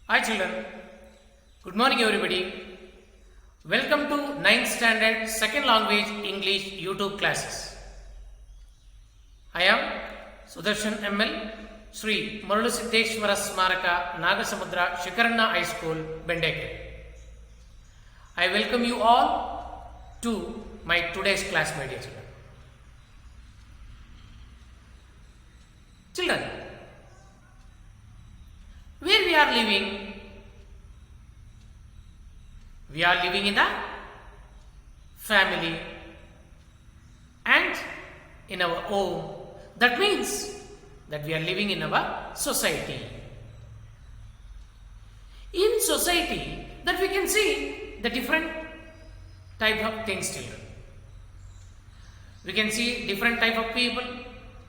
Hi children, good morning everybody. Welcome to 9th standard second language English YouTube classes. I am Sudarshan ML, Sri Murali Siddheshwara Smaraka Nagasamudra Shikaranna High School, Bendeke. I welcome you all to my today's class, my dear children. Children, where we are living? We are living in the family and in our home. That means that we are living in our society. In society, that we can see the different type of things, children. We can see different type of people,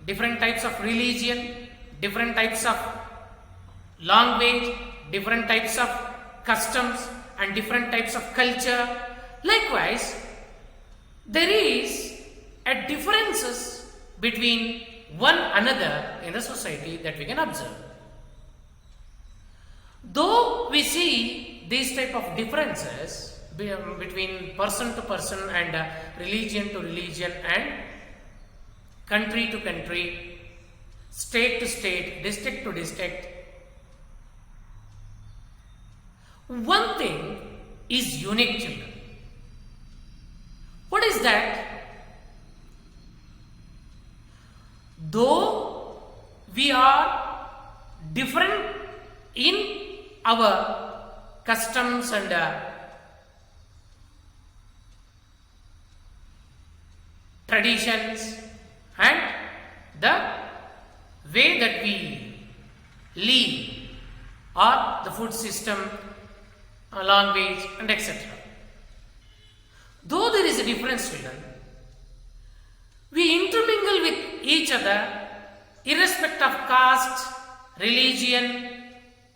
different types of religion, different types of language, different types of customs and different types of culture. Likewise, there is a differences between one another in the society that we can observe. Though we see these type of differences between person to person and religion to religion and country to country, state to state, district to district, one thing is unique, children. What is that? Though we are different in our customs and traditions and the way that we live or the food system, language and etc. Though there is a difference, children, we intermingle with each other irrespective of caste, religion,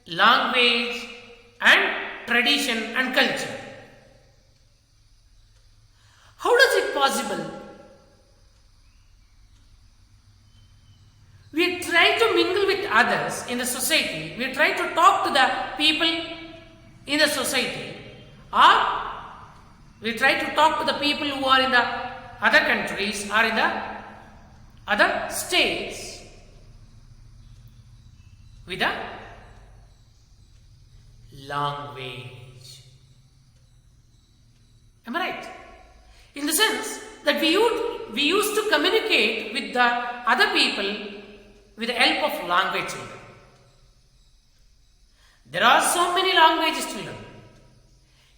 language and tradition and culture. How does it possible? We try to mingle with others in the society, we try to talk to the people in the society, or we try to talk to the people who are in the other countries or in the other states with a language. Am I right? In the sense that we used to communicate with the other people with the help of language, children. There are so many languages, children.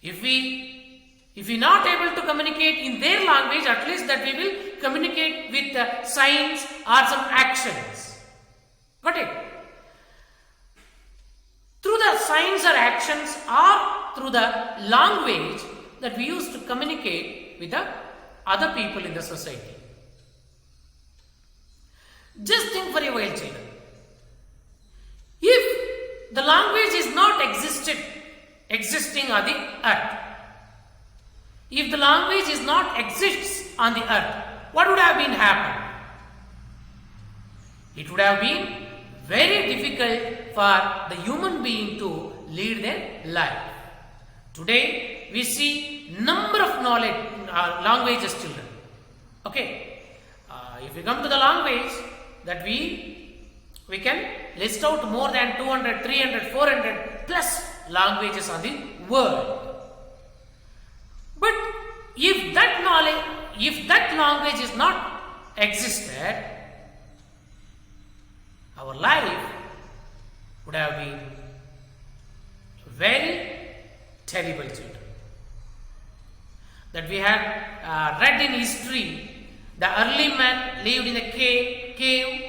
If we not able to communicate in their language, at least that we will communicate with signs or some actions. Got it? Through the signs or actions or through the language that we used to communicate with the other people in the society. Just think for a while, children. If the language is not existing on the earth, if the language is not exists on the earth, what would have been happened? It would have been very difficult for the human being to lead their life. Today we see number of languages, children. Okay, if we come to the language that we can list out more than 200, 300, 400 plus languages on the world. But if that language is not existed, our life would have been very terrible, children. That we had read in history, the early man lived in a cave.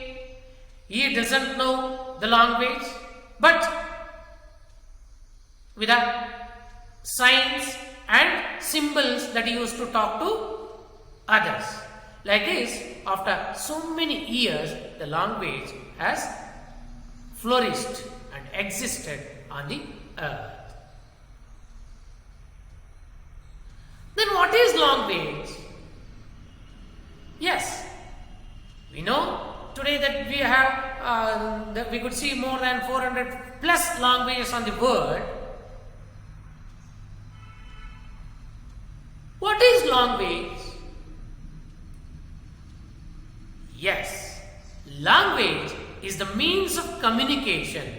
He doesn't know the language, but with the signs and symbols that he used to talk to others. Like this, after so many years, the language has flourished and existed on the earth. Then what is language? Yes, we know today that we have, that we could see more than 400 plus languages on the world. What is language? Yes, language is the means of communication.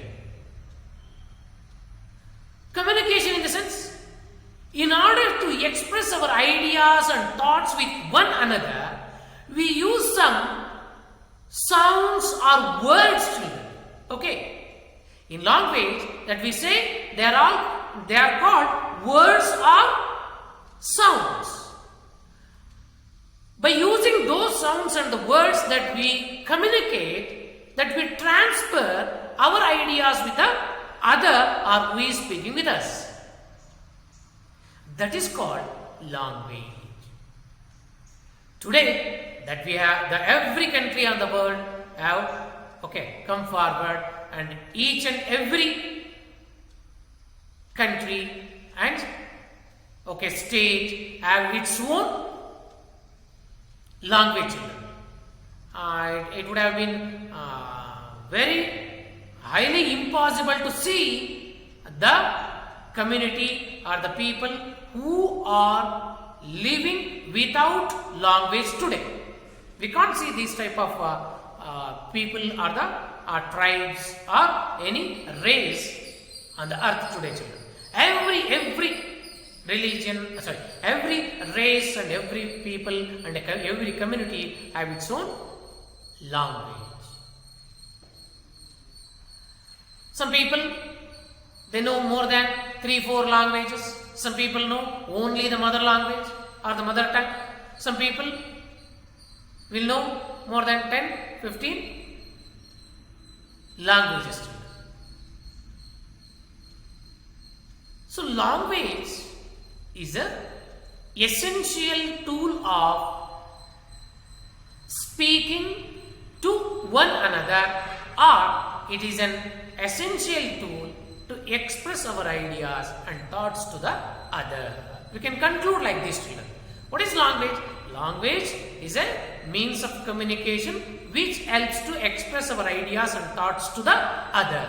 Communication in the sense, in order to express our ideas and thoughts with one another, we use some sounds or words to them. Okay. In language that we say, they are called words or sounds. By using those sounds and the words that we communicate, that we transfer our ideas with the other or who is speaking with us. That is called language. Today, that we have, every country on the world have, come forward, and each and every country and state have its own language. It would have been very highly impossible to see the community or the people who are living without language today. We can't see these type of people or the tribes or any race on the earth today, children. Every religion, every race and every people and every community have its own language. Some people, they know more than 3-4 languages. Some people know only the mother language or the mother tongue. Some people will know more than 10-15 languages. So language is an essential tool of speaking to one another, or it is an essential tool to express our ideas and thoughts to the other. We can conclude like this, children. What is language? Language is a means of communication which helps to express our ideas and thoughts to the other.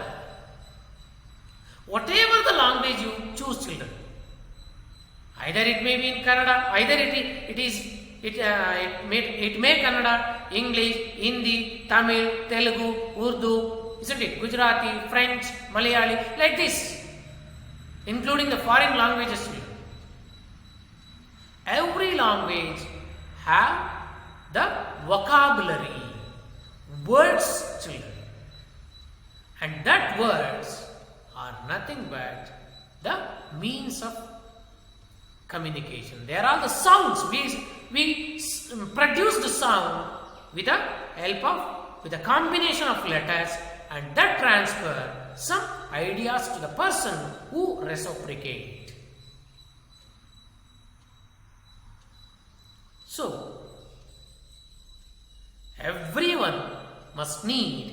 Whatever the language you choose, children, either it may be in Kannada, either it may Kannada, English, Hindi, Tamil, Telugu, Urdu, isn't it? Gujarati, French, Malayali, like this, including the foreign languages. Every language have the vocabulary, words, children, and that words are nothing but the means of communication. They are all the sounds. We produce the sound with the help of, with a combination of letters, and that transfer some ideas to the person who reciprocate. So, everyone must know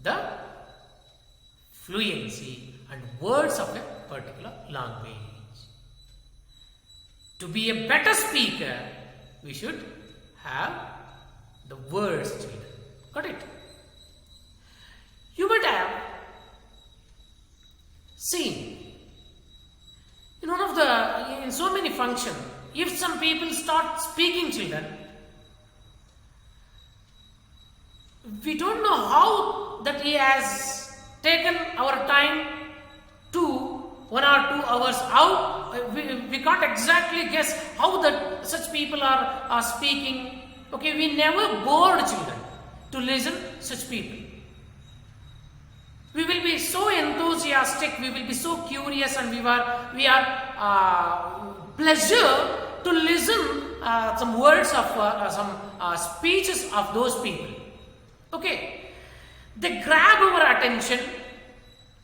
the fluency and words of a particular language. To be a better speaker, we should have the words, children. Got it? You might have seen in so many functions, if some people start speaking, children, we don't know how that he has taken our time to 1 or 2 hours. How we can't exactly guess how that such people are speaking. Okay, we never bored, children, to listen such people. We will be so enthusiastic, we will be so curious, and we are pleasure to listen some words of some speeches of those people. Okay, they grab our attention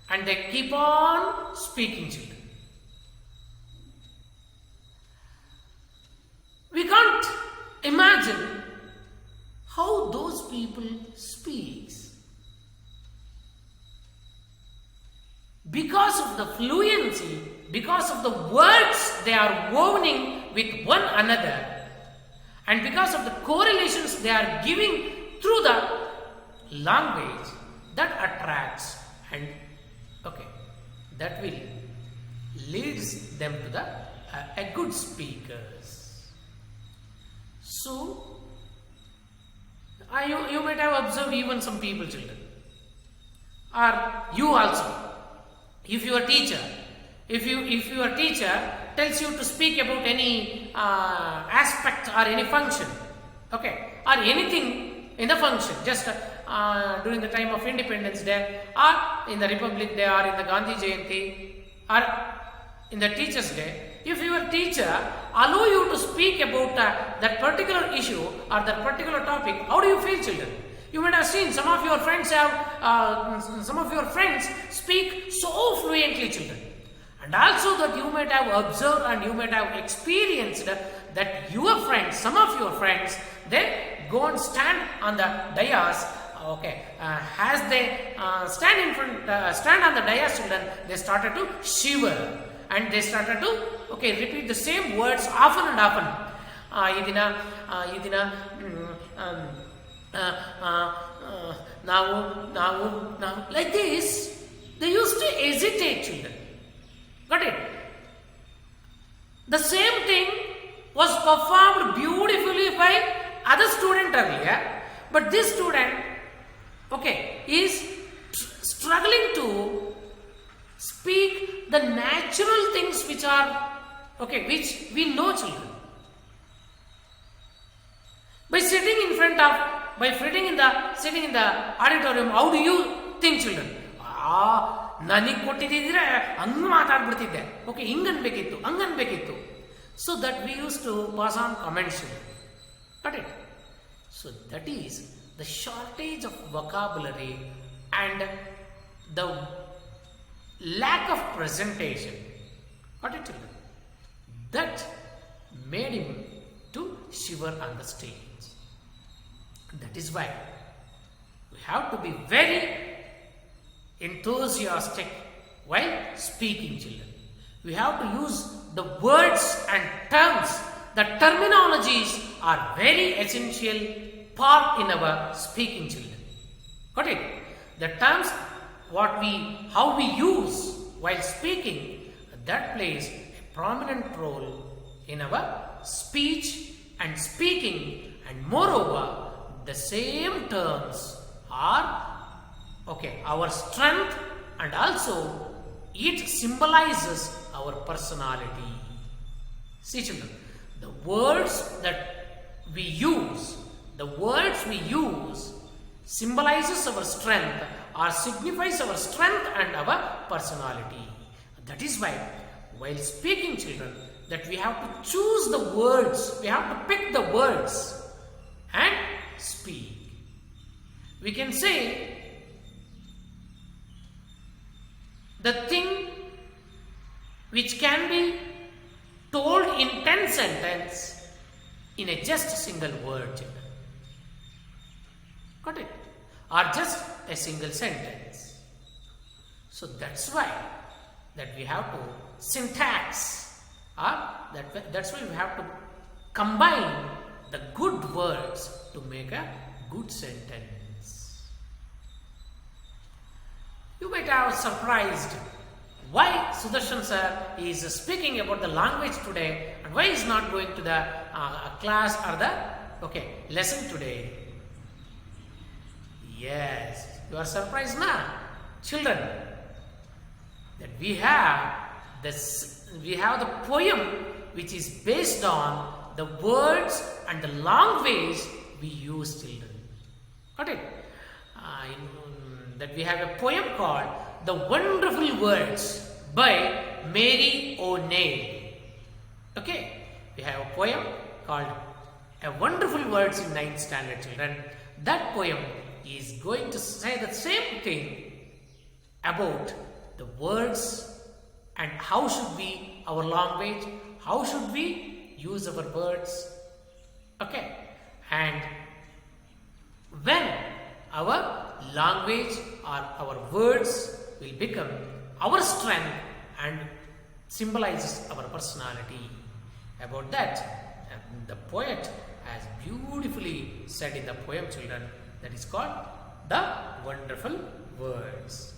and they keep on speaking, children. We can't imagine how those people speak. Because of the fluency, because of the words they are wovening with one another, and because of the correlations they are giving through the language, that attracts and that will leads them to the a good speakers. So you might have observed even some people, children, or you also, if your teacher tells you to speak about any aspect or any function, or anything in the function, just during the time of Independence Day, or in the Republic Day, or in the Gandhi Jayanti, or in the Teachers Day, if your teacher allow you to speak about that particular issue or that particular topic, how do you feel, children? You might have seen some of your friends speak so fluently, children. And also that you might have observed and you might have experienced that your friends, some of your friends, they go and stand on the dais. As they stand on the dais, children, they started to shiver and they started to repeat the same words often and often. Now, like this, they used to hesitate, children. Got it? The same thing was performed beautifully by other student earlier, but this student, is struggling to speak the natural things which are, which we know, children. By sitting in the auditorium, how do you think, children? ನನಗೆ ಕೊಟ್ಟಿದ್ದಿದ್ರೆ ಹಂಗೆ ಮಾತಾಡ್ಬಿಡ್ತಿದ್ದೆ, ಹಿಂಗನ್ಬೇಕಿತ್ತು, ಹಂಗನ್ಬೇಕಿತ್ತು. So that we used to pass on comments. Got it? So that is the shortage of vocabulary and the lack of presentation. Got it, children? That made him to shiver on the stage. That is why we have to be very enthusiastic while speaking, children. We have to use the words and terms. The terminologies are very essential part in our speaking, children. Got it? The terms how we use while speaking, that plays a prominent role in our speech and speaking, and moreover the same terms are our strength, and also it symbolizes our personality. See, children, the words we use symbolizes our strength or signifies our strength and our personality. That is why while speaking, children, that we have to choose the words, we have to pick the words and speak. We can say the thing which can be told in 10 sentences in just a single word, children. Got it? Or just a single sentence. So that's why that we have to syntax, or that's why we have to combine the good words to make a good sentence. You might have surprised why Sudarshan sir is speaking about the language today and why he is not going to the class or the lesson today. Yes, you are surprised now, children, that we have the poem which is based on the words and the language we use, children. Got it? That we have a poem called The Wonderful Words by Mary O'Neill. We have a poem called A Wonderful Words in 9th standard, children. That poem is going to say the same thing about the words and how should be our language, how should we use our words. And when our language or our words will become our strength and symbolizes our personality. About that, the poet has beautifully said in the poem, children, that is called The Wonderful Words.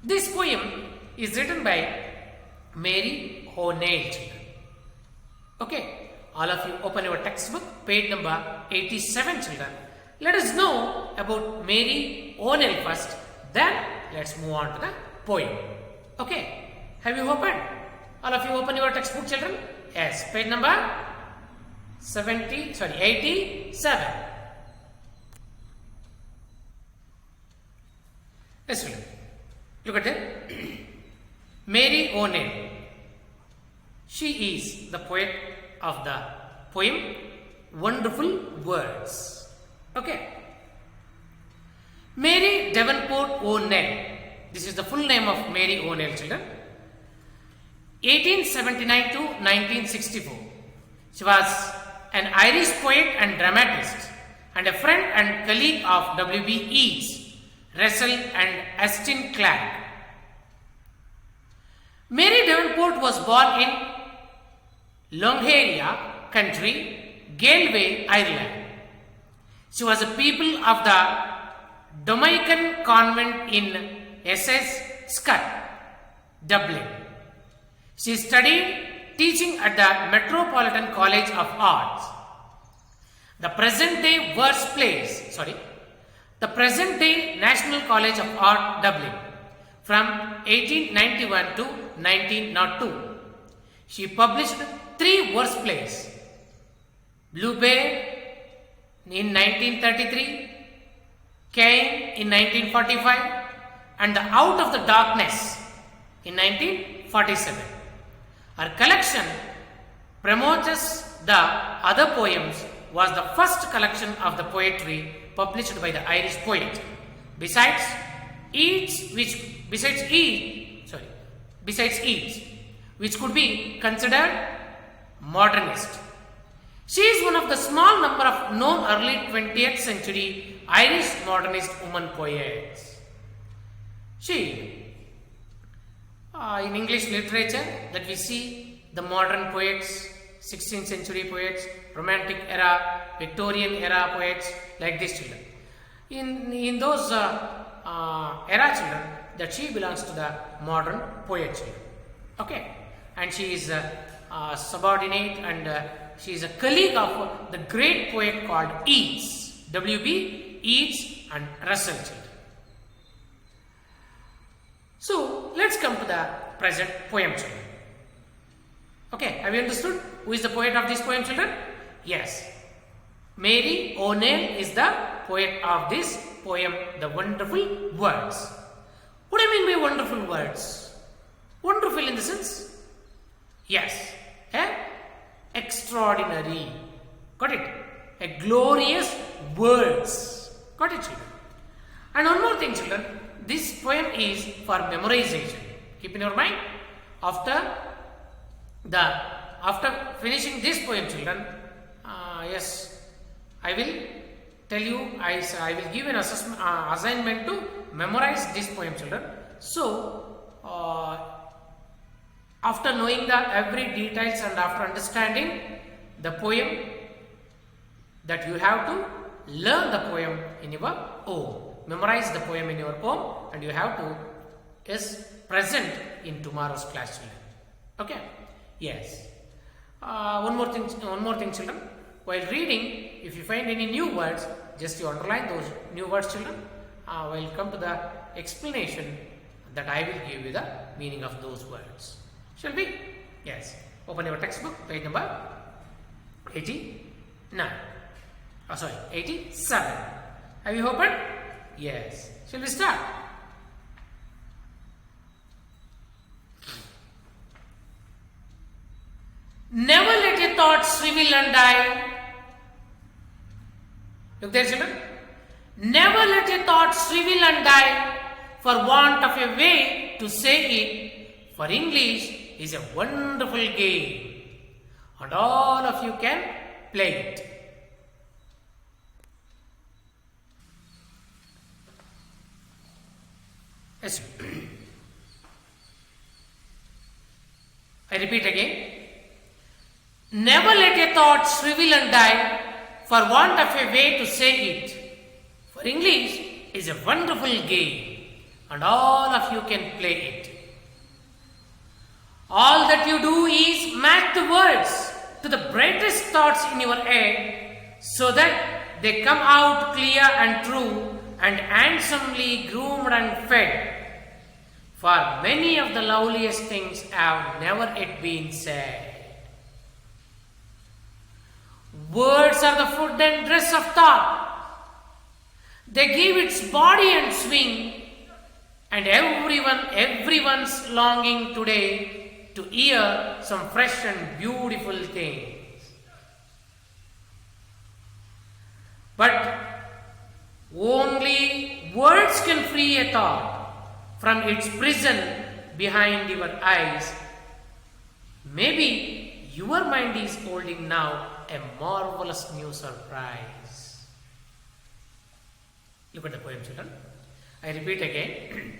This poem is written by Mary O'Neill, children. Okay, all of you open your textbook, page number 87, children. Let us know about Mary O'Neill first, then let's move on to the poem. Okay, have you opened? All of you open your textbook, children? Yes, page number 87. Yes, children. Look at it. Mary O'Neill. She is the poet of the poem Wonderful Words. Okay. Mary Davenport O'Neill. This is the full name of Mary O'Neill, children. 1879 to 1964. She was an Irish poet and dramatist and a friend and colleague of W.B. Yeats, Russell and Austin Clarke. Mary Davenport was born in Longheria Country, Galway, Ireland. She was a pupil of the Dominican Convent in SS Scott, Dublin. She studied teaching at the Metropolitan College of Arts. The present-day National College of Art, Dublin, from 1891 to 1902. She published 3 verse plays: Bluebeard in 1933, Cain in 1945, and The Out of the Darkness in 1947. Her collection, Prometheus the Other Poems, was the first collection of the poetry published by the Irish poet. Besides Yeats, which could be considered modernist. She is one of the small number of known early 20th century Irish modernist women poets. She, in English literature, that we see the modern poets, 16th century poets, romantic era, Victorian era poets, like this, children. In those era, children, that she belongs to the modern poet, children. Okay, and she is a subordinate and she is a colleague of the great poet called Yeats, W.B. Yeats and Russell, children. So let's come to the present poem, children. Okay, have you understood who is the poet of this poem, children? Yes, Mary O'Neill is the poet of this poem, The Wonderful Words. What do you mean by wonderful words? Wonderful in the sense? Yes, extraordinary. Got it? A glorious words. Got it, children? And one more thing, children. This poem is for memorization. Keep in your mind. After finishing this poem, children, yes, I will tell you, I will give an assignment to memorize this poem, children. So, after knowing the every details and after understanding the poem, that you have to learn the poem in your home. Memorize the poem in your home, and you have to present in tomorrow's class, children. Okay? Yes. One more thing, children. While reading, if you find any new words, just you underline those new words, children. We'll come to the explanation that I will give you the meaning of those words. Shall we? Yes. Open your textbook, page number 89. 87. Have you opened? Yes. Shall we start? Never let your thoughts swivel and die. Look there, children. Never let your thoughts swivel and die for want of a way to say it, for English is a wonderful game and all of you can play it. Yes. I repeat again. Never let a thought shrivel and die for want of a way to say it. For English is a wonderful game and all of you can play it. All that you do is match the words to the brightest thoughts in your head so that they come out clear and true and handsomely groomed and fed. For many of the loveliest things have never yet been said. Words are the food and dress of thought. They give its body and swing, and everyone's longing today to hear some fresh and beautiful things. But only words can free a thought from its prison behind your eyes. Maybe your mind is holding now a marvelous new surprise. Look at the poem, children. I repeat again.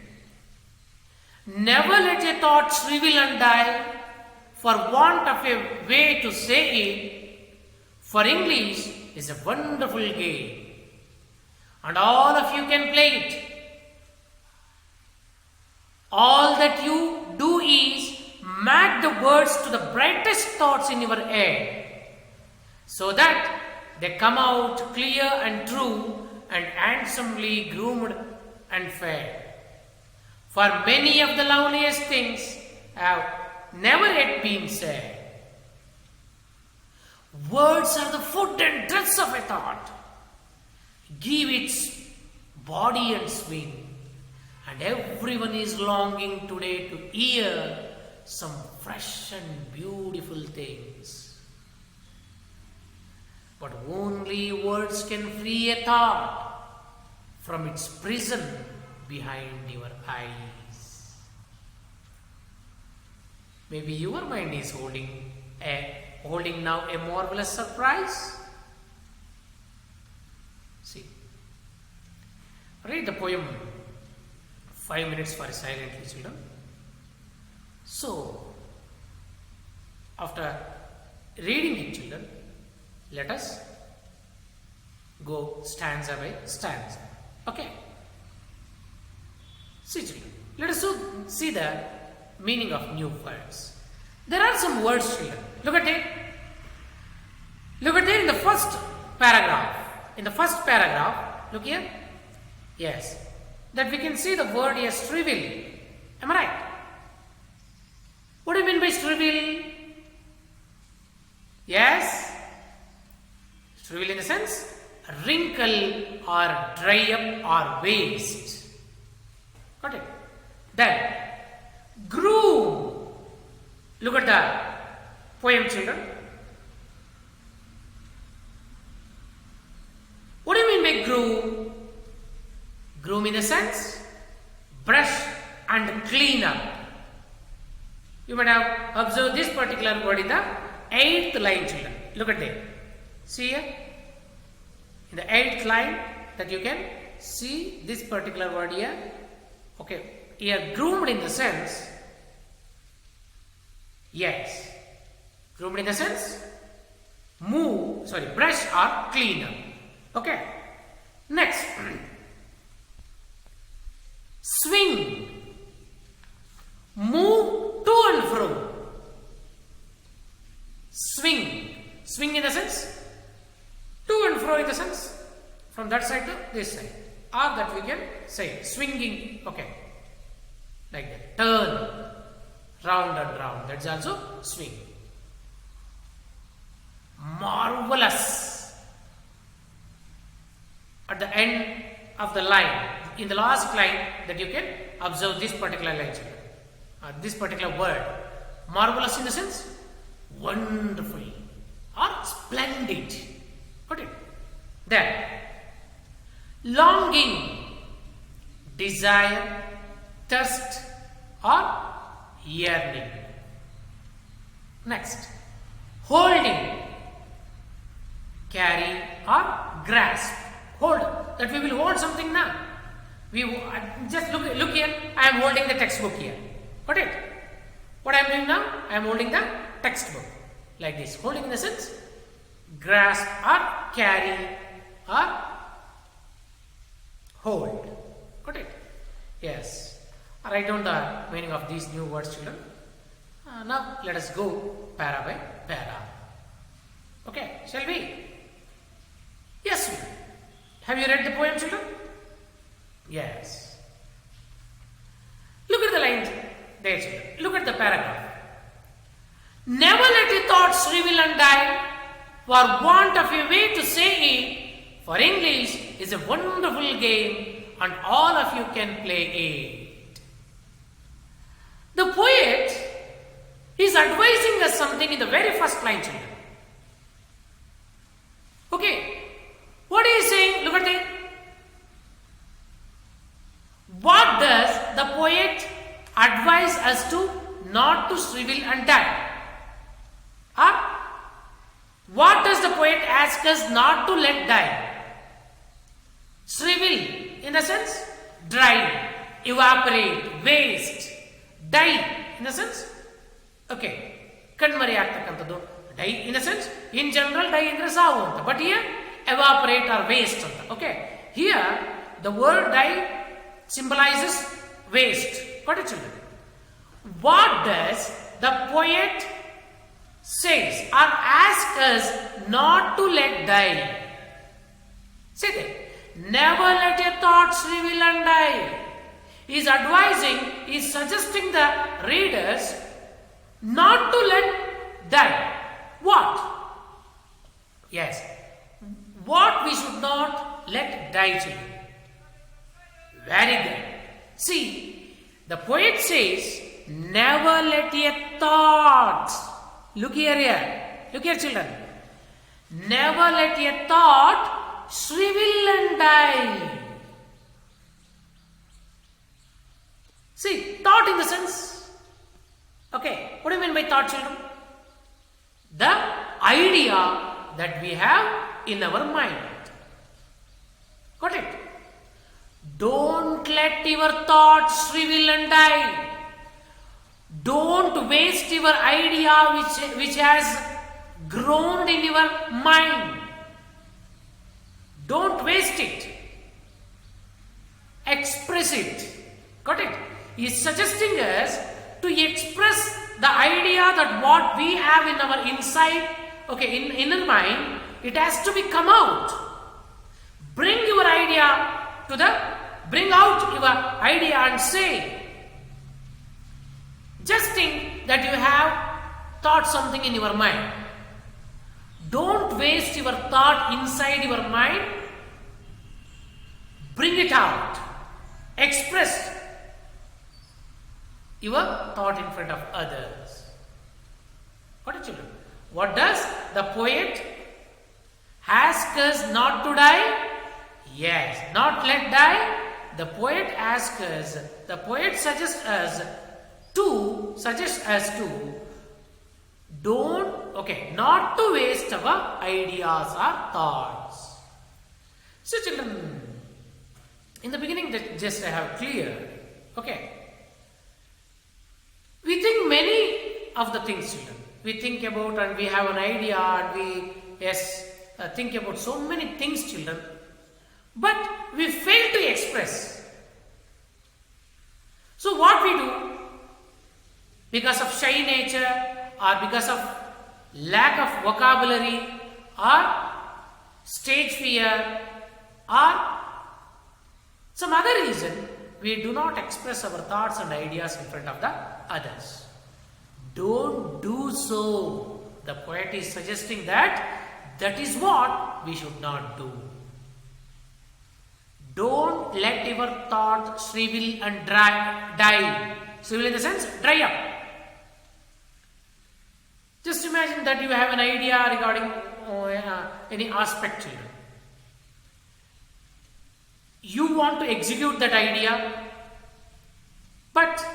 Never let a thought shrivel and die for want of a way to say it, for English is a wonderful game, and all of you can play it. All that you do is match the words to the brightest thoughts in your head, so that they come out clear and true and handsomely groomed and fed. For many of the loveliest things have never yet been said. Words are the food and dress of a thought. Give its body and swing, and everyone is longing today to hear some fresh and beautiful things. But only words can free a thought from its prison behind your eyes. Maybe your mind is holding now a marvelous surprise. See, read the poem 5 minutes for silently, children. So, after reading it, children, let us go stanza by stanza. Okay? See, children, let us see the meaning of new words. There are some words, children. Look at it. Look at it in the first paragraph. In the first paragraph, look here. Yes. That we can see the word here, shrivel. Am I right? What do you mean by shrivel? Yes. Shrivel in the sense, wrinkle or dry up or waste. Got it? Then, groom. Look at the poem, children. What do you mean by groom? Groom in the sense, brush and clean up. You might have observed this particular word in the 8th line, children. Look at it. See here? In the 8th line, that you can see this particular word here. Okay. Here, groomed in the sense, yes. Groomed in the sense, brush or clean up. Okay. Next. Swing. Move to and fro. Swing. Swing in the sense, to and fro in the sense, from that side to this side. Or that we can say, swinging. Okay. Like that. Turn. Round and round. That's also swing. Marvelous. At the end of the line, in the last line, that you can observe this particular line, this particular word. Marvelous in the sense, wonderful or splendid. Got it? Then, longing, desire, thirst or yearning. Next, holding, carry or grasp. Hold, that we will hold something now. We just look here. I am holding the textbook here. Got it? What I am doing now? I am holding the textbook. like this. Holding in the sense grasp or carry or hold. Got it? Yes. Write down the meaning of these new words, children. Now let us go para by para. Okay, shall we? Yes, we. Have you read the poem, children? Yes. Look at the lines there, children. Look at the paragraph. Never let your thoughts shrivel and die for want of a way to say it, for English is a wonderful game and all of you can play it. The poet is advising us something in the very first line, children. Okay, what is he saying? Look at it. What does the poet advise us to not to shrivel and die? What does the poet ask us not to let die? Shrivel, in the sense, dry, evaporate, waste, die, in the sense, okay, kanmari ಆಗ್ತಕ್ಕಂಥದ್ದು, die in the sense, in general, die indra savu anta, but here, evaporate or waste anta, okay. Here, the word die symbolizes waste. Got it, children? What does the poet says or asks us not to let die? See there. Never let your thoughts shrivel and die. He is advising, he is suggesting the readers not to let die. What? Yes. What we should not let die, children. Very good. See, the poet says, never let your thoughts. Look here. Look here, children. Never let your thought shrivel and die. See, thought in the sense. Okay, what do you mean by thought, children? The idea that we have in our mind. Got it? Don't let your thoughts shrivel and die. Don't waste your idea which has grown in your mind. Don't waste it. Express it. Got it? He is suggesting us to express the idea that what we have in our inside, okay, in inner mind, it has to be come out. Bring your idea bring out your idea and say. Just think that you have thought something in your mind. Don't waste your thought inside your mind. Bring it out. Express your thought in front of others. Got it, children? What does the poet ask us not to die? Yes, not let die. The poet asks us, the poet suggests us to not to waste our ideas or thoughts. So children, in the beginning just I have cleared, okay. We think many of the things, children. We think about and we have an idea and we think about so many things, children. But we fail to express. So what we do? Because of shy nature or because of lack of vocabulary or stage fear or some other reason, we do not express our thoughts and ideas in front of the others. Don't do so. The poet is suggesting that is what we should not do. Don't let your thought shrivel and die. Shrivel in the sense, dry up. Just imagine that you have an idea regarding any aspect, children. You want to execute that idea, but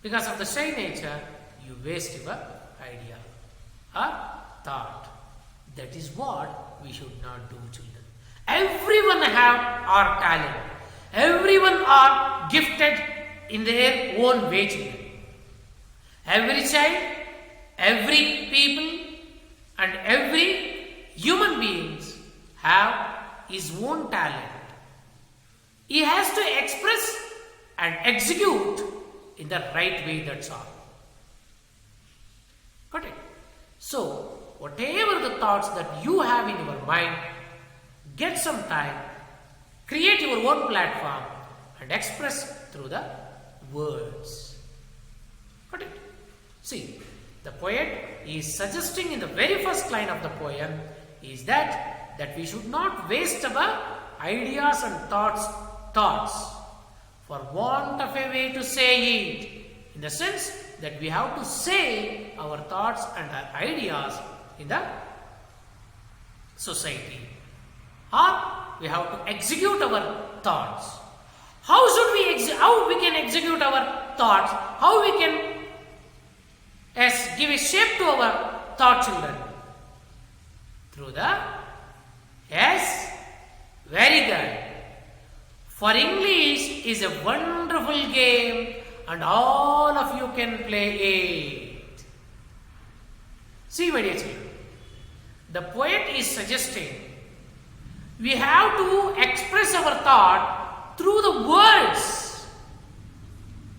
because of the shy nature, you waste your idea or thought. That is what we should not do, children. Everyone have our talent. Everyone are gifted in their own way, children. Every child, every people, and every human beings have his own talent. He has to express and execute in the right way, that's all. Got it? So, whatever the thoughts that you have in your mind, get some time, create your own platform and express through the words. Got it? See, the poet is suggesting in the very first line of the poem is that we should not waste our ideas and thoughts for want of a way to say it. In the sense that we have to say our thoughts and our ideas in the society. Or we have to execute our thoughts. How we can execute our thoughts? How we can give a shape to our thought, children? Through the very good. For English is a wonderful game and all of you can play it. See, my dear children, the poet is suggesting we have to express our thought through the words.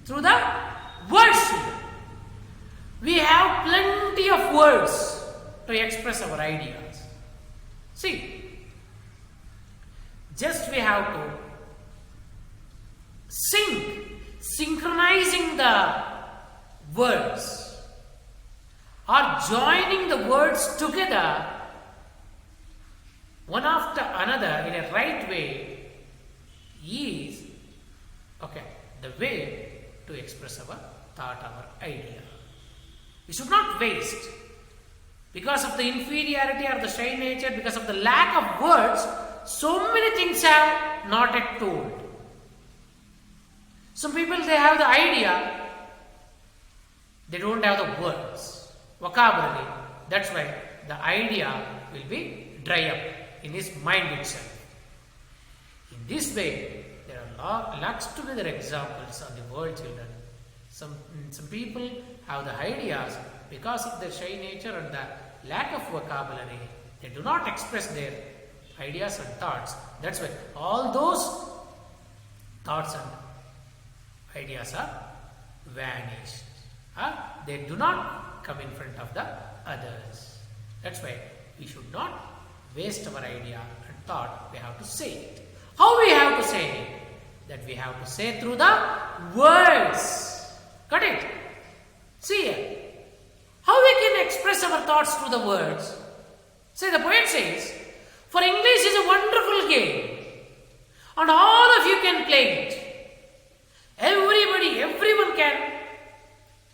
Through the words, children. We have plenty of words to express our ideas. See, just we have to synchronizing the words or joining the words together one after another in a right way is the way to express our thought, our idea. We should not waste because of the inferiority or the shy nature, because of the lack of words. So many things are not yet told. Some people, they have the idea, they don't have the words, vocabulary. That's why the idea will be dry up in his mind itself. In this way, there are lots together examples on the world, children. Some people have the ideas because of their shy nature and the lack of vocabulary. They do not express their ideas and thoughts. That's why all those thoughts and ideas are vanished. They do not come in front of the others. That's why we should not waste our idea and thought. We have to say it. How we have to say it? That we have to say through the words. Got it? See here. How we can express our thoughts through the words? See, the poet says, for English is a wonderful game and all of you can play it. Everyone can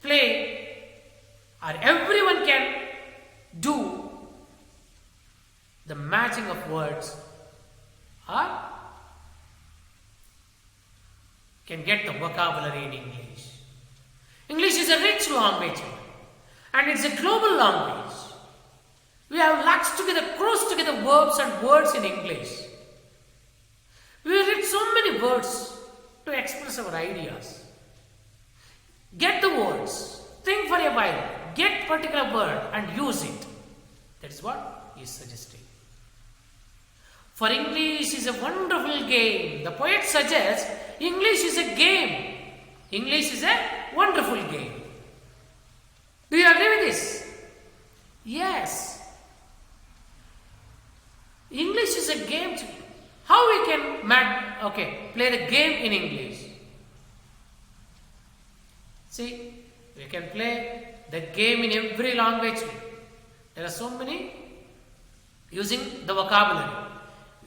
play or everyone can do the matching of words or can get the vocabulary in English. English is a rich language and it's a global language. We have lots together, cross together verbs and words in English. We read so many words to express our ideas. Get the words, think for a while, get particular word and use it. That is what he is suggesting. For English is a wonderful game. The poet suggests English is a game. English is a wonderful game. Do you agree with this? Yes. English is a game. How we can play the game in English? See, we can play the game in every language. There are so many using the vocabulary.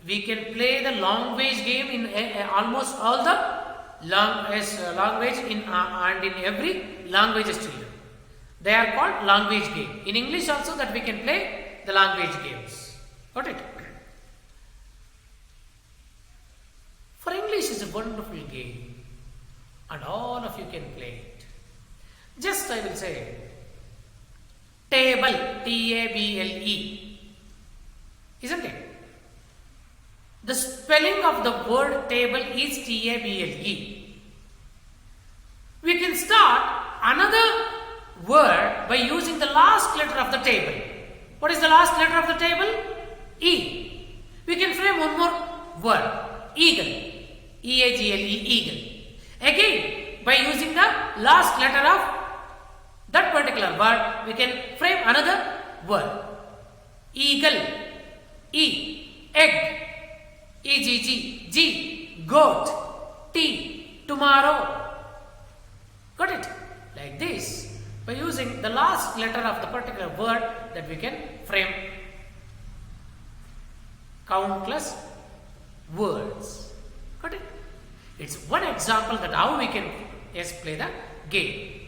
We can play the language game in almost all the language and in every languages children. They are called language game. In English also that we can play the language games. Got it? For English is a wonderful game and all of you can play it. Just I will say table, T-A-B-L-E, isn't it? The spelling of the word table is T-A-B-L-E. We can start another word by using the last letter of the table. What is the last letter of the table? E. We can frame one more word. Eagle. E-A-G-L-E, eagle. Again, by using the last letter of that particular word, we can frame another word. Eagle. E. Egg. E-G-G. G. Goat. T. Tomorrow. Got it? Like this. By using the last letter of the particular word, that we can frame countless words. Got it? It's one example that how we can play the game.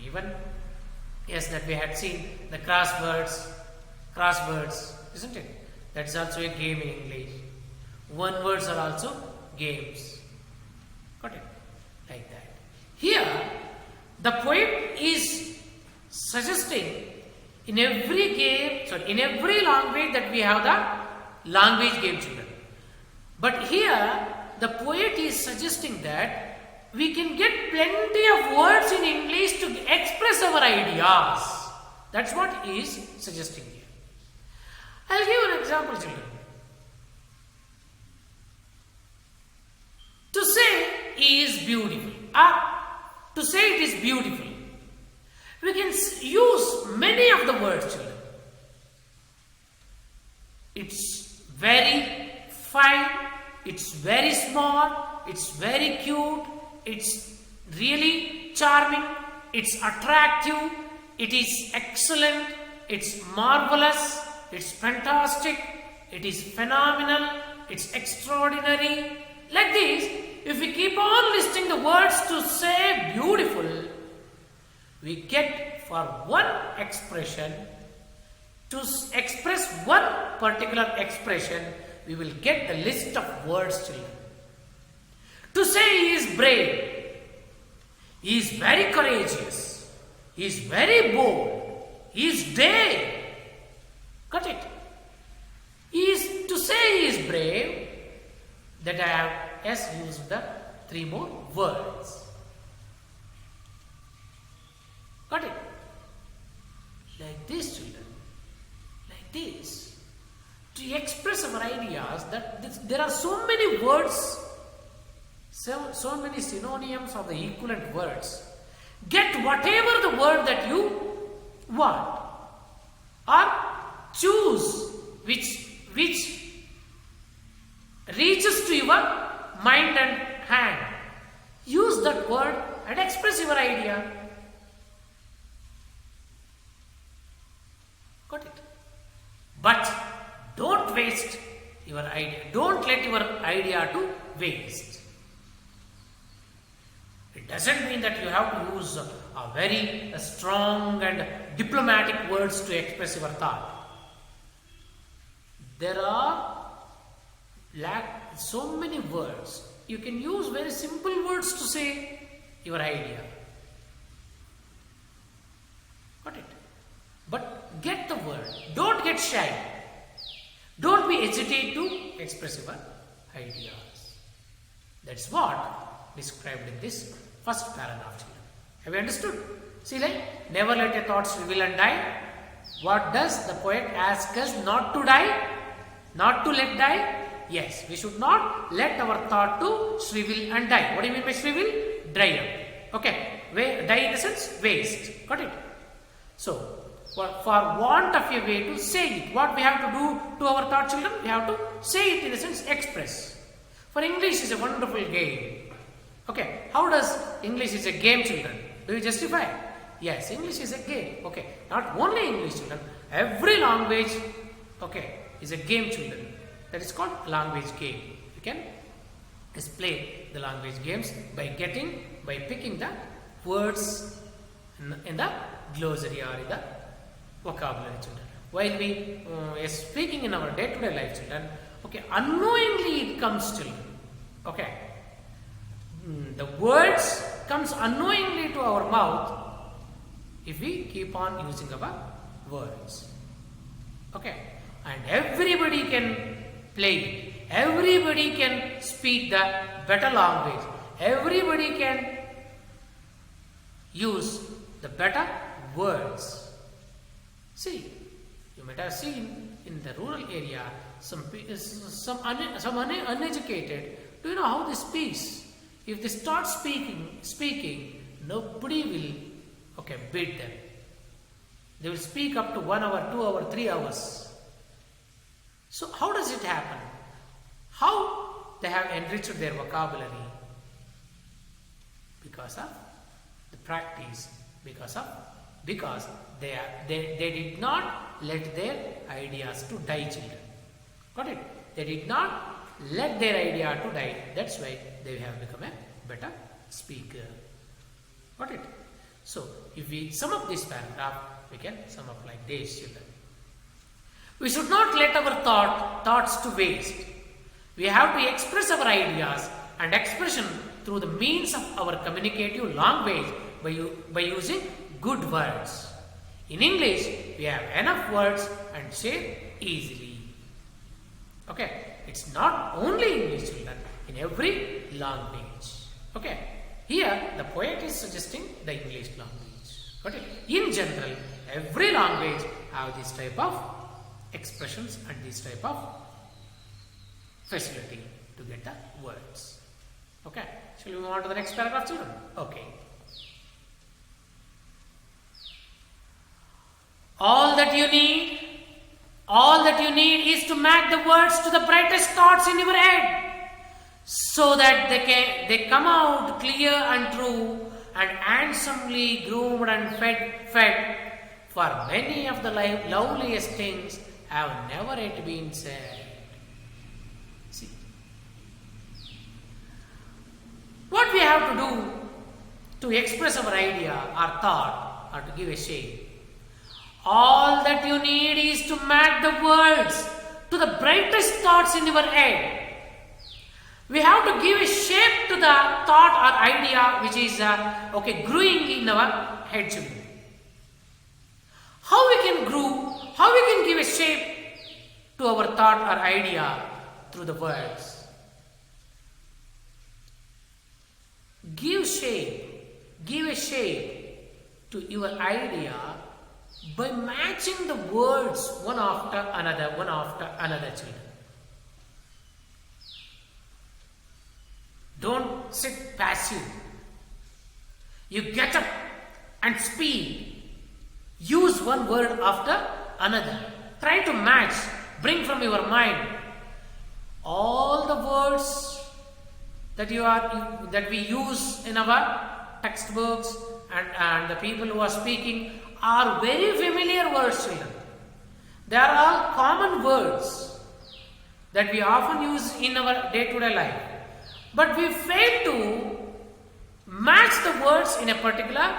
Even that we had seen the crosswords, isn't it? That's also a game in English. One words are also games. Got it? Like that. Here, the poet is suggesting in every game, in every language that we have the language game, children. But here, the poet is suggesting that we can get plenty of words in English to express our ideas. That's what he is suggesting here. I'll give you an example, children. To say he is beautiful, to say it is beautiful, we can use many of the words, children. It's very fine, it's very small, it's very cute, it's really charming, it's attractive, it is excellent, it's marvelous, it's fantastic, it is phenomenal, it's extraordinary. Like this, if we keep on listing the words to say beautiful, we get for one expression, to express one particular expression, we will get the list of words, children. To say he is brave, he is very courageous, he is very bold, he is daring. Got it? To say he is brave, that I have used the three more words. Got it? Like this, children. Like this. To express our ideas, that there are so many words, so many synonyms of the equivalent words. Get whatever the word that you want, or choose which reaches to your mind and hand. Use that word and express your idea. Got it? But don't waste your idea. Don't let your idea to waste. It doesn't mean that you have to use a very strong and diplomatic words to express your thought. There are so many words. You can use very simple words to say your idea. Got it? But get the word. Don't get shy. Don't be hesitate to express your ideas. That's what described in this first paragraph. Have you understood? See, like, never let your thoughts reveal and die. What does the poet ask us? Not to die? Not to let die? Yes, we should not let our thought to shrivel and die. What do you mean by shrivel? Dry up. Okay. Die in the sense waste. Got it? So, for want of a way to say it, what we have to do to our thought, children? We have to say it in the sense express. For English is a wonderful game. Okay. How does English is a game, children? Do you justify? Yes, English is a game. Okay. Not only English, children. Every language, okay, is a game, children. That is called language game. You can play the language games by picking the words in the glossary or in the vocabulary, children. While we are speaking in our day-to-day life, children, okay, unknowingly it comes, children. Okay. The words comes unknowingly to our mouth if we keep on using our words. Okay. And everybody can play it. Everybody can speak the better language. Everybody can use the better words. See, you might have seen in the rural area some uneducated. Do you know how they speak? If they start speaking, nobody will beat them. They will speak up to 1 hour, 2 hour, 3 hours. So how does it happen? How they have enriched their vocabulary? Because of the practice, because they did not let their ideas to die, children. Got it? They did not let their idea to die. That's why they have become a better speaker. Got it? So if we sum up this paragraph, we can sum up like this, children. We should not let our thoughts to waste. We have to express our ideas and expression through the means of our communicative language by using good words. In English, we have enough words and say easily. Okay, it's not only English, children, in every language. Okay, here the poet is suggesting the English language. Okay, in general, every language have this type of expressions and this type of facility to get the words. Okay, shall we move on to the next paragraph, children? Okay. All that you need is to match the words to the brightest thoughts in your head, so that they come out clear and true and handsomely groomed and fed. For many of the loveliest things have never yet been said. See, what we have to do to express our idea or thought or to give a shape. All that you need is to match the words to the brightest thoughts in your head. We have to give a shape to the thought or idea which is growing in our head, children. How we can grow, how we can give a shape to our thought or idea through the words. Give a shape to your idea by matching the words one after another, children. Don't sit passive. You get up and speak. Use one word after another. Try to match, bring from your mind all the words that we use in our textbooks, and the people who are speaking are very familiar words, children. They are all common words that we often use in our day-to-day life. But we fail to match the words in a particular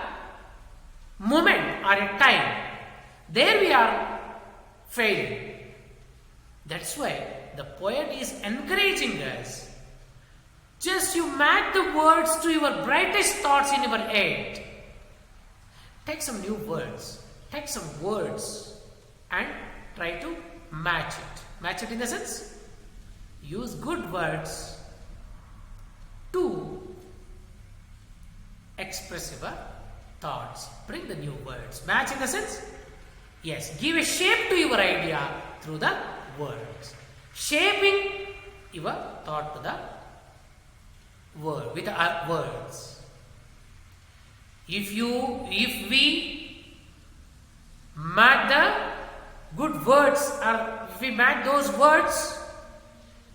moment or a time. There we are failing. That's why the poet is encouraging us. Just you match the words to your brightest thoughts in your head. Take some new words. Take some words and try to match it. Match it in the sense, use good words to express your thoughts. Bring the new words. Match in the sense, yes, give a shape to your idea through the words. Shaping your thought to the word with the words. If we match the good words, or if we match those words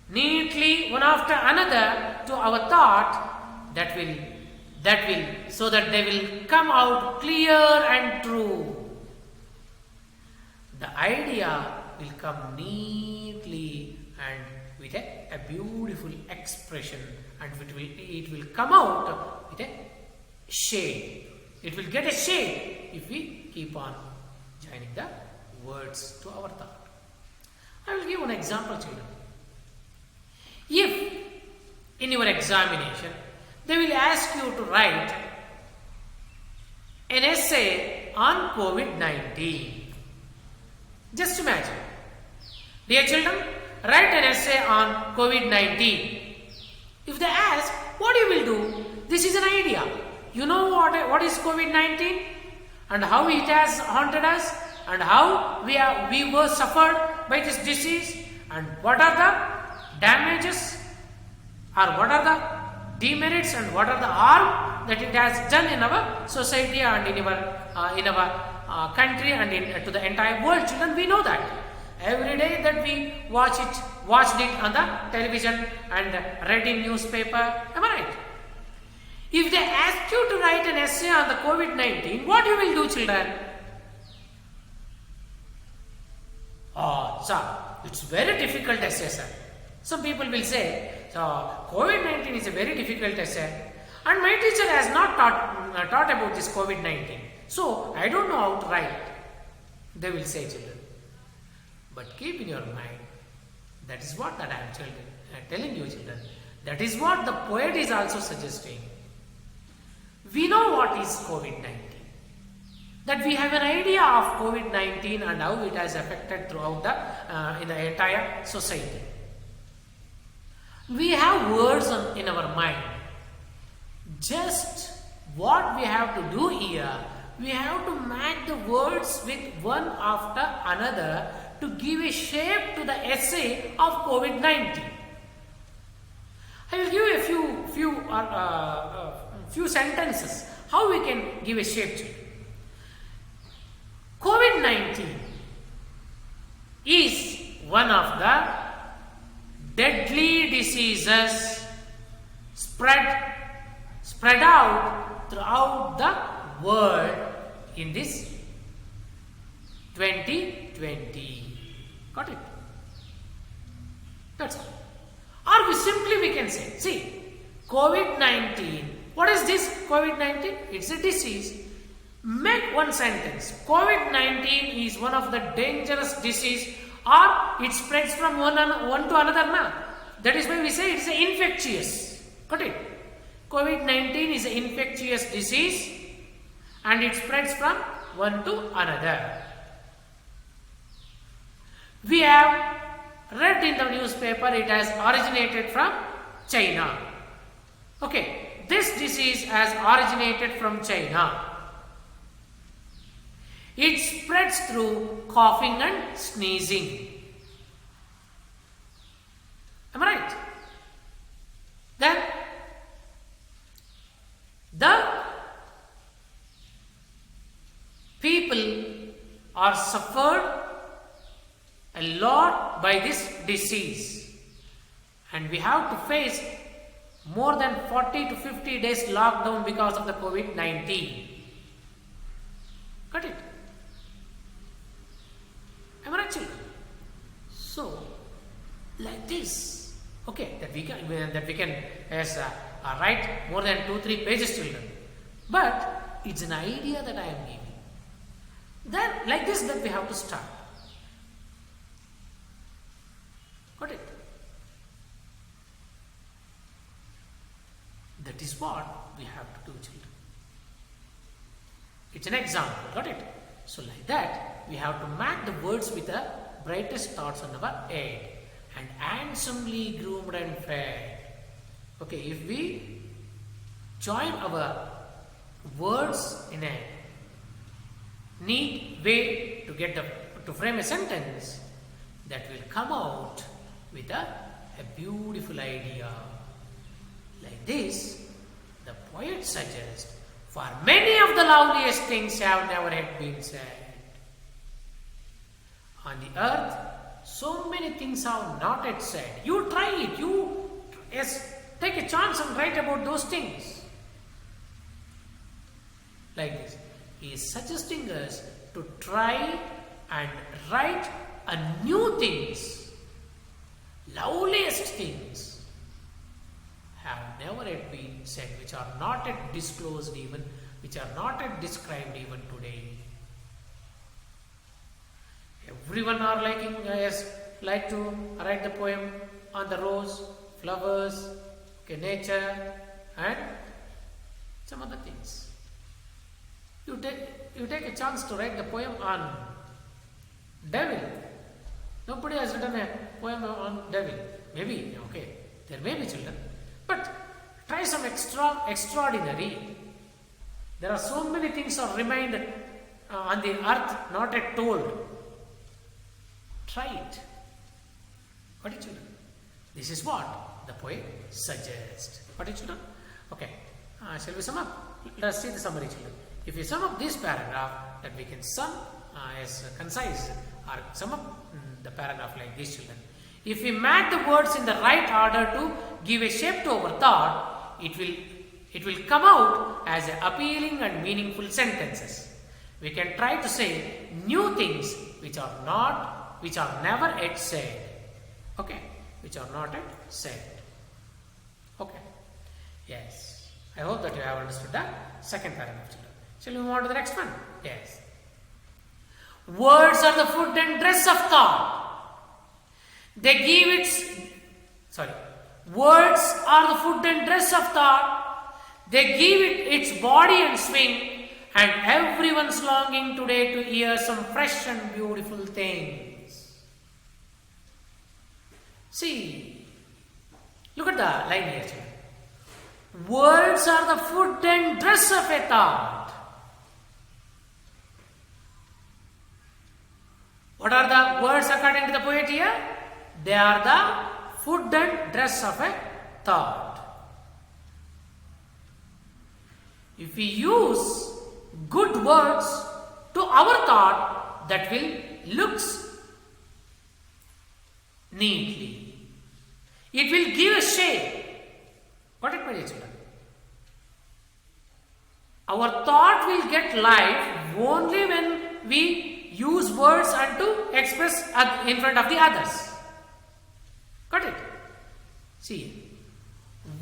neatly one after another to our thought, that will so that they will come out clear and true. The idea will come neatly and with a beautiful expression, and it will come out with a shape. It will get a shape if we keep on joining the words to our thought. I will give one example, children. If in your examination they will ask you to write an essay on COVID-19. Just imagine. Dear children, write an essay on COVID-19. If they ask, what you will do? This is an idea. You know what is COVID-19? and how it has haunted us, and how we were suffered by this disease, and what are the damages, or what are the demerits, and what are the harm that it has done in our society and in our country and to the entire world. Children, we know that. Every day that we watched it on the television and read in newspaper. Am I right? If they ask you to write an essay on the COVID-19, what you will do, children? Oh, sir, it's very difficult essay, sir. Some people will say, so COVID-19 is a very difficult essay, and my teacher has not taught about this COVID-19. So I don't know how to write. They will say, children. But keep in your mind, that is what that I am telling you, children. That is what the poet is also suggesting. We know what is COVID-19. That we have an idea of COVID-19 and how it has affected throughout in the entire society. We have words in our mind. Just what we have to do here, we have to match the words with one after another to give a shape to the essay of COVID-19. I will give a few sentences how we can give a shape to it. COVID-19 is one of the deadly diseases spread out throughout the world in this 2020. Got it? That's all. Or we can say, see, COVID-19. What is this COVID-19? It's a disease. Make one sentence. COVID-19 is one of the dangerous disease, or it spreads from one to another now. That is why we say it's infectious. Got it? COVID-19 is an infectious disease and it spreads from one to another. We have read in the newspaper it has originated from China. Okay, this disease has originated from China. It spreads through coughing and sneezing. Am I right? Then the people are suffered a lot by this disease, and we have to face more than 40 to 50 days lockdown because of the COVID-19. Got it? Am I right, children? So, like this, okay, that we can write more than 2-3 pages, children. But it's an idea that I am giving. Then, like this, that we have to start. Got it? That is what we have to do, children. It's an example. Got it? So, like that, we have to match the words with the brightest thoughts on our head, and handsomely groomed and fed. Okay, if we join our words in a neat way to frame a sentence, that will come out with a beautiful idea. Like this, the poet suggests, for many of the loveliest things have never yet been said. On the earth, so many things have not yet said. You try it. Take a chance and write about those things. Like this. He is suggesting us to try and write new things. Loveliest things have never yet been said, which are not yet disclosed even, which are not yet described even today. Everyone are like to write the poem on the rose, flowers, nature, and some other things. You take a chance to write the poem on devil. Nobody has written a poem on devil. Maybe, okay, there may be, children. But try some extraordinary. There are so many things are remained on the earth not yet told. Try it. Got it, children? This is what the poet suggests. Got it, children? Okay. Shall we sum up? Let us see the summary, children. If we sum up this paragraph, that we can sum as concise or sum up the paragraph like this, children. If we match the words in the right order to give a shape to our thought, it will come out as appealing and meaningful sentences. We can try to say new things which are never yet said. Okay, which are not yet said. Okay. Yes. I hope that you have understood the second paragraph, children. Shall we move on to the next one? Yes. Words are the food and dress of thought. They give Words are the food and dress of thought. They give it its body and swing, and everyone's longing today to hear some fresh and beautiful things. See, look at the line here, children. Words are the food and dress of a thought. What are the words according to the poet here? They are the food and dress of a thought. If we use good words to our thought, that will looks neatly. It will give a shape. Got it, my dear children? Our thought will get life only when we use words and to express in front of the others. Got it? See,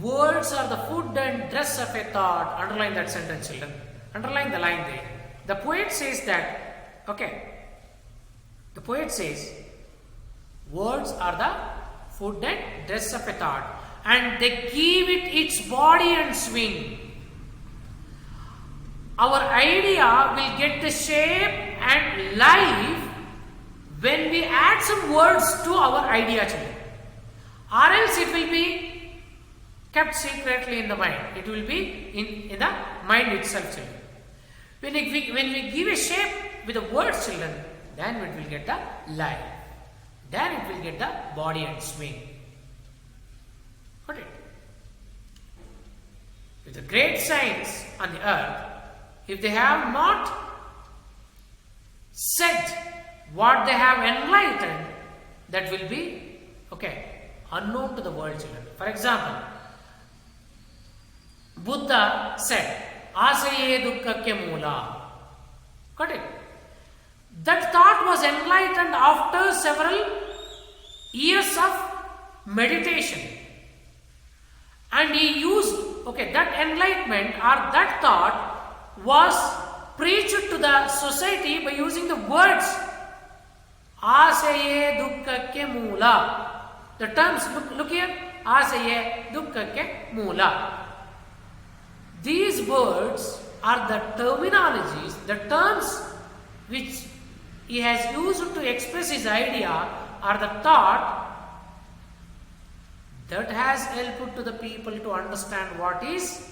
words are the food and dress of a thought. Underline that sentence, children. Underline the line there. The poet says that, okay, the poet says, words are the food and dress of a thought, and they give it its body and swing. Our idea will get the shape and life when we add some words to our idea, children. Or else it will be kept secretly in the mind. It will be in the mind itself, children. When we give a shape with the words, children, then it will get the life. Then it will get the body and swing. Got it? With the great science on the earth, if they have not said what they have enlightened, that will be, okay, unknown to the world, children. For example, Buddha said, Asaye dukkhakke moola. Got it? That thought was enlightened after several years of meditation. And he used, okay, that enlightenment or that thought was preached to the society by using the words Asaye dukkhakke moola. The terms, look here, Asaye dukkhakke moola. These words are the terminologies, the terms which he has used to express his idea are the thought that has helped to the people to understand what is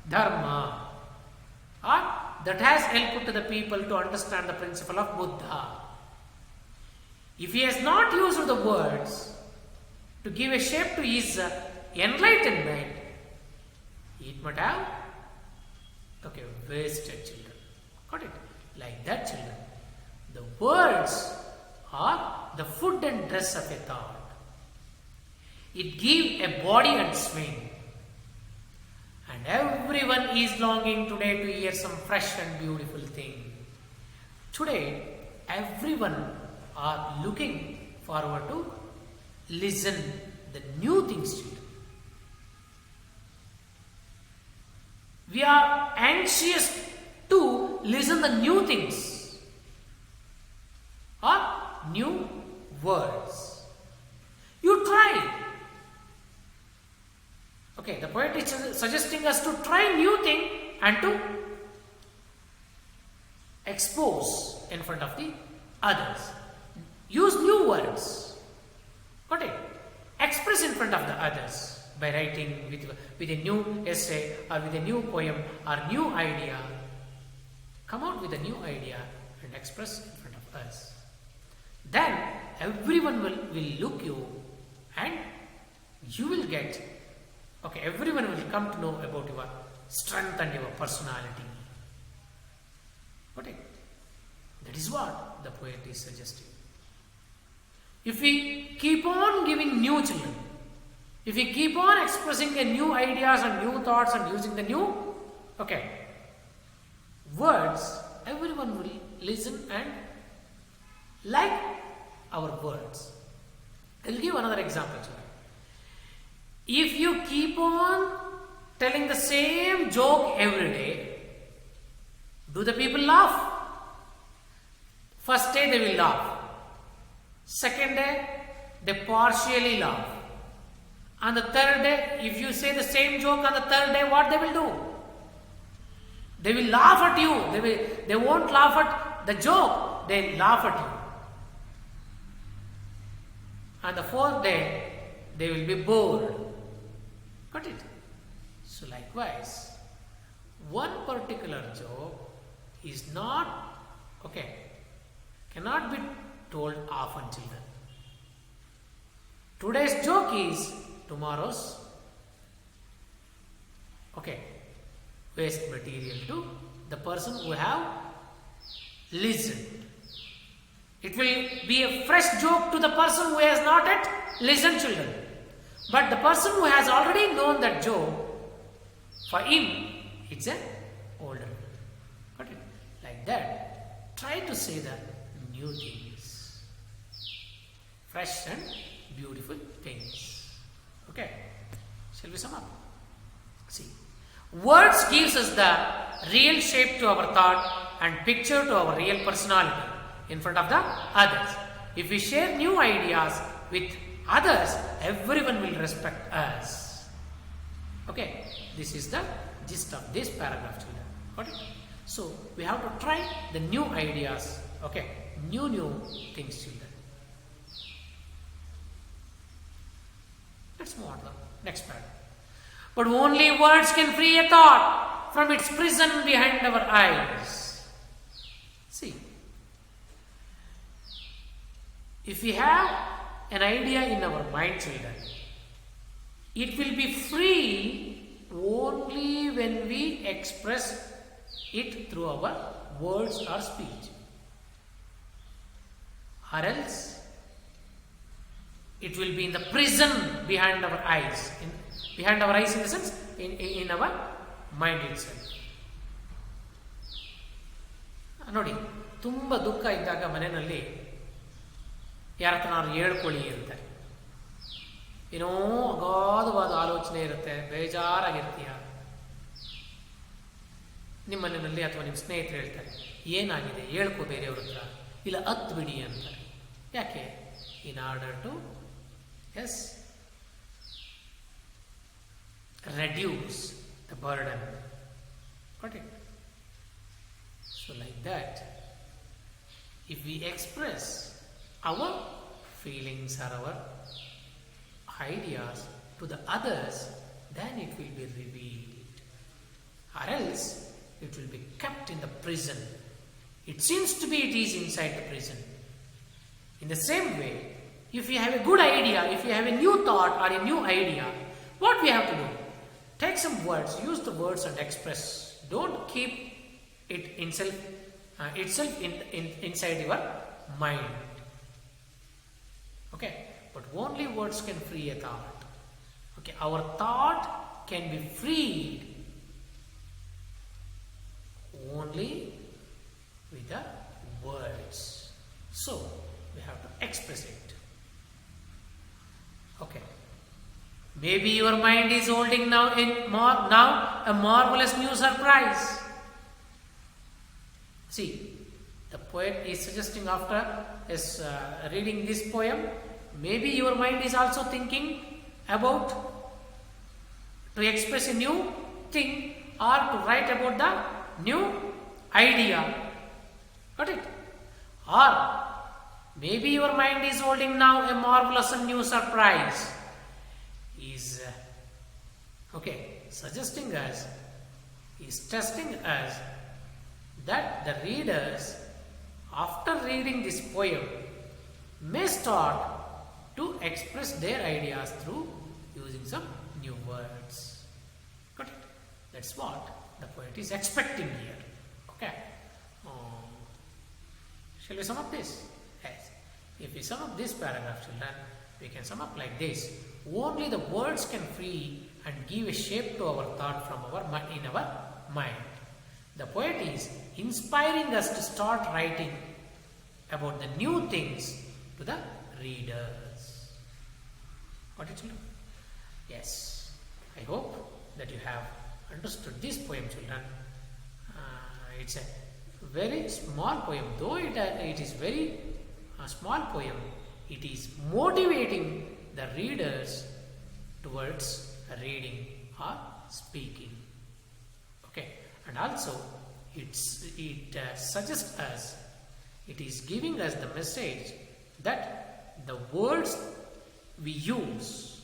Dharma, or that has helped to the people to understand the principle of Buddha. If he has not used the words to give a shape to his enlightenment, it might have, okay, wasted, children. Got it? Like that, children. The words are the food and dress of a thought. It gives a body and swing. And everyone is longing today to hear some fresh and beautiful thing. Today, everyone are looking forward to listen the new things, children. We are anxious to listen the new things or new words. You try. Okay, the poet is suggesting us to try new thing and to expose in front of the others. Use new words. Got it? Express in front of the others by writing with a new essay or with a new poem or new idea. come out with a new idea and express in front of us. Then everyone will look you and you will get, okay, everyone will come to know about your strength and your personality. Okay, that is what the poet is suggesting. If we keep on giving new children, if we keep on expressing the new ideas and new thoughts and using the new, okay, words, everyone will listen and like our words. I'll give another example. If you keep on telling the same joke every day, do the people laugh? First day they will laugh. Second day they partially laugh. On the third day, if you say the same joke on the third day, what they will do? They will laugh at you. They won't laugh at the joke. They laugh at you. On the fourth day, they will be bored. Got it? So likewise, one particular joke is not, okay, cannot be told often, children. Today's joke is tomorrow's, okay, waste material to the person who have listened. It will be a fresh joke to the person who has not yet listened, children. But the person who has already known that joke, for him, it's an older. Got it? Like that, try to say the new things. Fresh and beautiful things. Okay? Shall we sum up? See. Words gives us the real shape to our thought and picture to our real personality in front of the others. If we share new ideas with others, everyone will respect us. Okay, this is the gist of this paragraph, children. Got it? So we have to try the new ideas. Okay, new things, children. Let's move on to the next paragraph. But only words can free a thought from its prison behind our eyes. See, if we have an idea in our mind, children, it will be free only when we express it through our words or speech. Or else, it will be in the prison behind our eyes. Behind our eyes in the sense, in our mind itself. ನೋಡಿ, ತುಂಬ ದುಃಖ ಇದ್ದಾಗ ಮನೆಯಲ್ಲಿ ಯಾರ ಹತ್ರ ನಾವು ಹೇಳ್ಕೊಳ್ಳಿ ಅಂತಾರೆ. ಏನೋ ಅಗಾಧವಾದ ಆಲೋಚನೆ ಇರುತ್ತೆ, ಬೇಜಾರಾಗಿರ್ತೀಯ. ನಿಮ್ಮ ಮನೆಯಲ್ಲಿ ಅಥವಾ ನಿಮ್ಮ ಸ್ನೇಹಿತರು ಹೇಳ್ತಾರೆ, ಏನಾಗಿದೆ ಹೇಳ್ಕೊ ಬೇರೆಯವ್ರ ಹತ್ರ, ಇಲ್ಲ ಹತ್ತು ಬಿಡಿ ಅಂತಾರೆ. ಯಾಕೆ? In order to reduce the burden. Got it? So like that, if we express our feelings or our ideas to the others, then it will be revealed. Or else, it will be kept in the prison. It seems to be it is inside the prison. In the same way, if you have a good idea, if you have a new thought or a new idea, what we have to do? Take some words, use the words and express. Don't keep it itself inside your mind. Okay? But only words can free a thought. Okay? Our thought can be freed only with the words. So, we have to express it. Okay? Maybe your mind is holding now a marvelous new surprise. See, the poet is suggesting after reading this poem, maybe your mind is also thinking about to express a new thing or to write about the new idea. Got it? Or maybe your mind is holding now a marvelous and new surprise. Is suggesting us, is testing us that the readers, after reading this poem, may start to express their ideas through using some new words. Got it? That's what the poet is expecting here. Okay. Shall we sum up this? Yes. If we sum up this paragraph, children, we can sum up like this. Only the words can free and give a shape to our thought from in our mind. The poet is inspiring us to start writing about the new things to the readers. Got it, children? Yes. I hope that you have understood this poem, children. It's a very small poem. Though it is very small poem, it is motivating the readers towards reading or speaking. Okay, and also it suggests us, it is giving us the message that the words we use,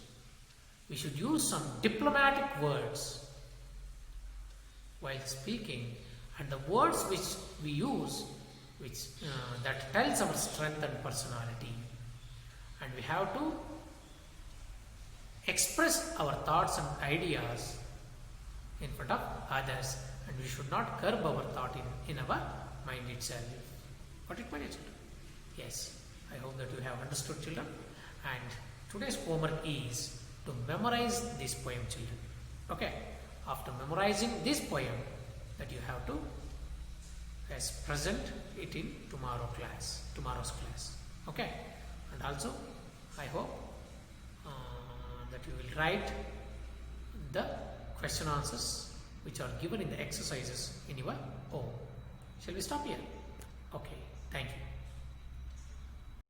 we should use some diplomatic words while speaking, and the words which we use, which that tells our strength and personality, and we have to express our thoughts and ideas in front of others, and we should not curb our thought in our mind itself. Got it, my dear children? Yes, I hope that you have understood, children. And today's homework is to memorize this poem, children. Okay, after memorizing this poem, that you have to present it in tomorrow's class. Okay, and also I hope that you will write the question answers which are given in the exercises in your home. Shall we stop here? Okay, thank you.